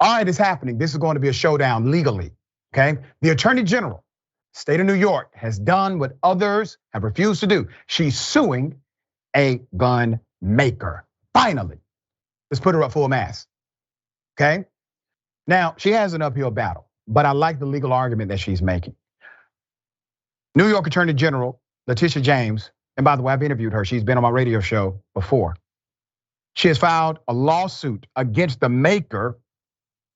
All right, it's happening. This is going to be a showdown legally, okay? The Attorney General, state of New York, has done what others have refused to do. She's suing a gun maker. Finally, let's put her up full mass, okay? Now, she has an uphill battle, but I like the legal argument that she's making. New York Attorney General Letitia James, and by the way, I've interviewed her. She's been on my radio show before. She has filed a lawsuit against the maker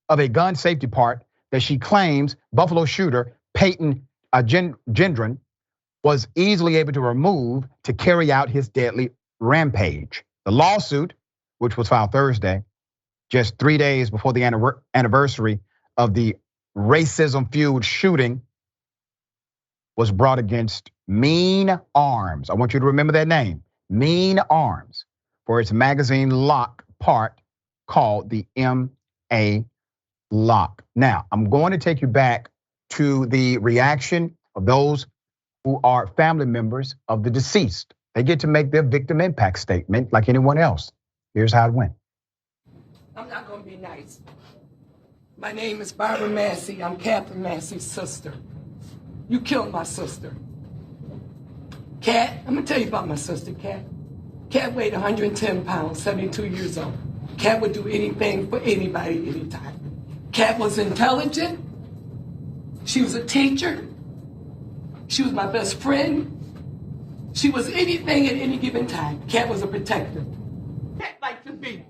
of a gun safety part that she claims Buffalo shooter Peyton Gendron was easily able to remove to carry out his deadly rampage. The lawsuit, which was filed Thursday, just 3 days before the anniversary of the racism-fueled shooting, was brought against Mean Arms. I want you to remember that name, Mean Arms, for its magazine lock part called the MA Lock. Now, I'm going to take you back to the reaction of those who are family members of the deceased. They get to make their victim impact statement like anyone else. Here's how it went. I'm not gonna be nice. My name is Barbara Massey. I'm Catherine Massey's sister. You killed my sister. Cat, I'm gonna tell you about my sister, Cat. Cat weighed 110 pounds, 72 years old. Cat would do anything for anybody, anytime. Cat was intelligent. She was a teacher. She was my best friend. She was anything at any given time. Cat was a protector. Cat liked to be.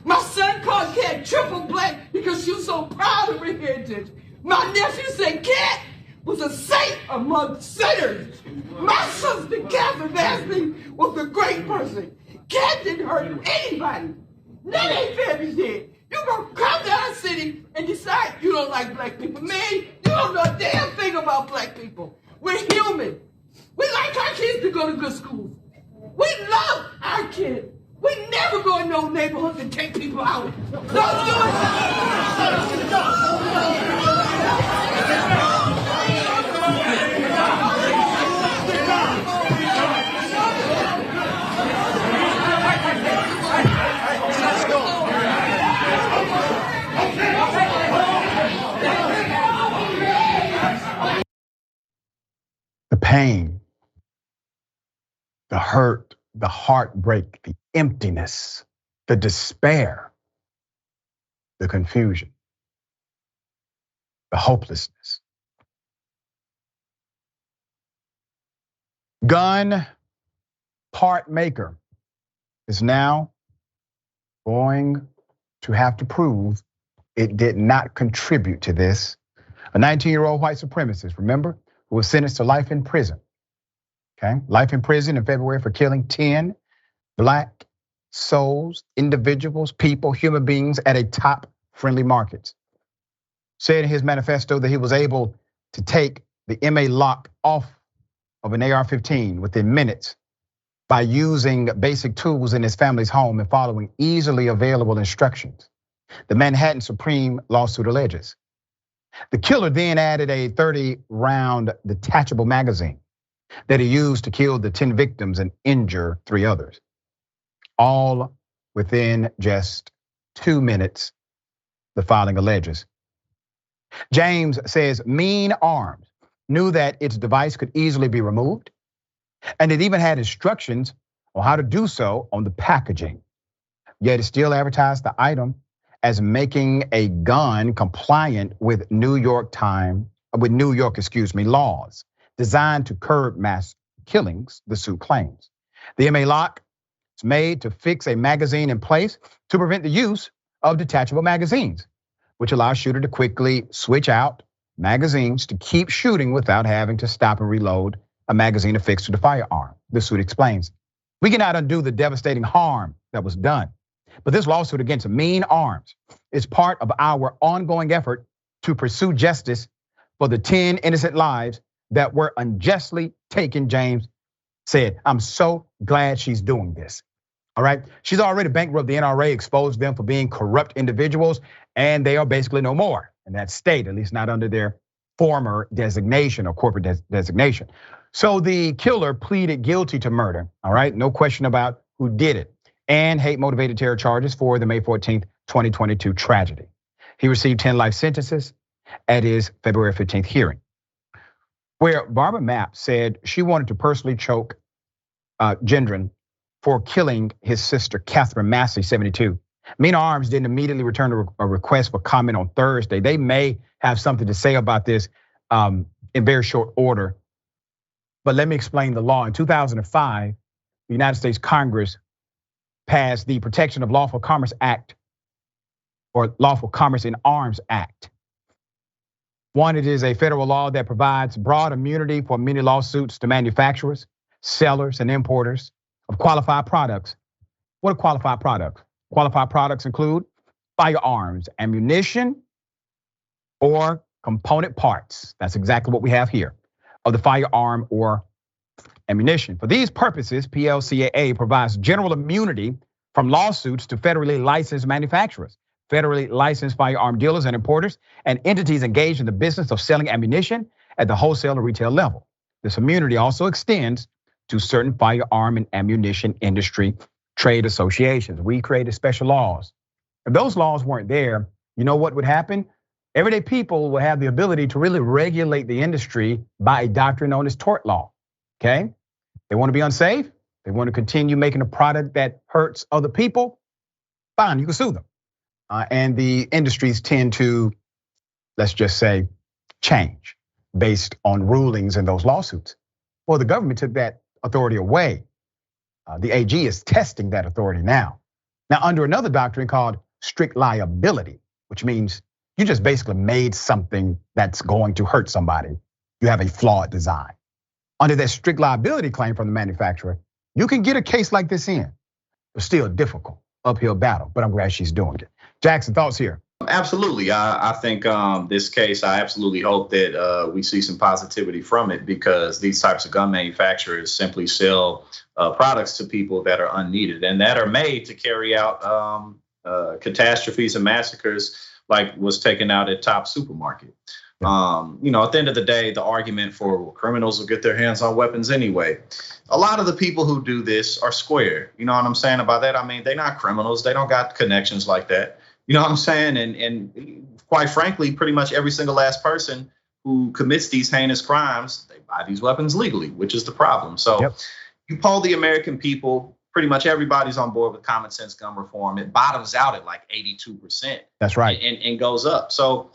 My son called Cat triple black because she was so proud of her heritage. My nephew said Cat was a saint among sinners. My sister, Catherine Massey, was a great person. Cat didn't hurt anybody. None of their families did. You gonna come to our city and decide you don't like black people. Man, you don't know a damn thing about black people. We're human. We like our kids to go to good schools. We love our kids. We never go in no neighborhoods and take people out. Don't do The pain, the hurt, the heartbreak, the emptiness, the despair, the confusion, the hopelessness. Gun part maker is now going to have to prove it did not contribute to this. A 19-year-old white supremacist, remember, who was sentenced to life in prison. Okay, life in prison in February for killing 10 black souls, individuals, people, human beings at a top friendly market. Said in his manifesto that he was able to take the MA lock off of an AR-15 within minutes by using basic tools in his family's home and following easily available instructions. The Manhattan Supreme lawsuit alleges. The killer then added a 30-round detachable magazine that he used to kill the 10 victims and injure 3 others. All within just 2 minutes, the filing alleges. James says Mean Arms knew that its device could easily be removed, and it even had instructions on how to do so on the packaging. Yet it still advertised the item as making a gun compliant with New York laws designed to curb mass killings, the suit claims. The MA lock is made to fix a magazine in place to prevent the use of detachable magazines, which allows shooter to quickly switch out magazines to keep shooting without having to stop and reload a magazine affixed to the firearm. The suit explains. We cannot undo the devastating harm that was done, but this lawsuit against Mean Arms is part of our ongoing effort to pursue justice for the 10 innocent lives that were unjustly taken, James said. I'm so glad she's doing this. All right, she's already bankrupted the NRA, exposed them for being corrupt individuals, and they are basically no more in that state, at least not under their former designation or corporate designation. So the killer pleaded guilty to murder, all right? No question about who did it, and hate-motivated terror charges for the May 14th, 2022 tragedy. He received 10 life sentences at his February 15th hearing, where Barbara Mapp said she wanted to personally choke Gendron for killing his sister, Catherine Massey, 72. Mena Arms didn't immediately return a request for comment on Thursday. They may have something to say about this in very short order. But let me explain the law. In 2005, the United States Congress passed the Protection of Lawful Commerce Act, or Lawful Commerce in Arms Act. One, it is a federal law that provides broad immunity for many lawsuits to manufacturers, sellers, and importers of qualified products. What are qualified products? Qualified products include firearms, ammunition, or component parts. That's exactly what we have here, of the firearm or ammunition. For these purposes, PLCAA provides general immunity from lawsuits to federally licensed manufacturers, federally licensed firearm dealers and importers, and entities engaged in the business of selling ammunition at the wholesale or retail level. This immunity also extends to certain firearm and ammunition industry trade associations. We created special laws. If those laws weren't there, you know what would happen? Everyday people will have the ability to really regulate the industry by a doctrine known as tort law, okay? They want to be unsafe, they want to continue making a product that hurts other people, fine, you can sue them. And the industries tend to, let's just say, change based on rulings in those lawsuits. Well, the government took that authority away. The AG is testing that authority now. Now, under another doctrine called strict liability, which means you just basically made something that's going to hurt somebody. You have a flawed design. Under that strict liability claim from the manufacturer, you can get a case like this in, but still difficult, uphill battle, but I'm glad she's doing it. Jackson, thoughts here? Absolutely. I think this case, I absolutely hope that we see some positivity from it, because these types of gun manufacturers simply sell products to people that are unneeded and that are made to carry out catastrophes and massacres like was taken out at Top Supermarket. At the end of the day, the argument for criminals will get their hands on weapons anyway. A lot of the people who do this are square. You know what I'm saying about that? I mean, they're not criminals. They don't got connections like that. You know what I'm saying? And quite frankly, pretty much every single last person who commits these heinous crimes, they buy these weapons legally, which is the problem. So you poll the American people, pretty much everybody's on board with common sense gun reform. It bottoms out at like 82%. That's right. And goes up. So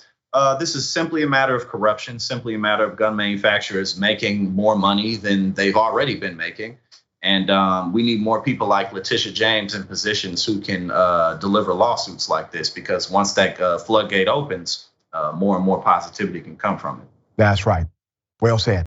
this is simply a matter of corruption, simply a matter of gun manufacturers making more money than they've already been making. And we need more people like Letitia James in positions who can deliver lawsuits like this, because once that floodgate opens, more and more positivity can come from it. That's right. Well said.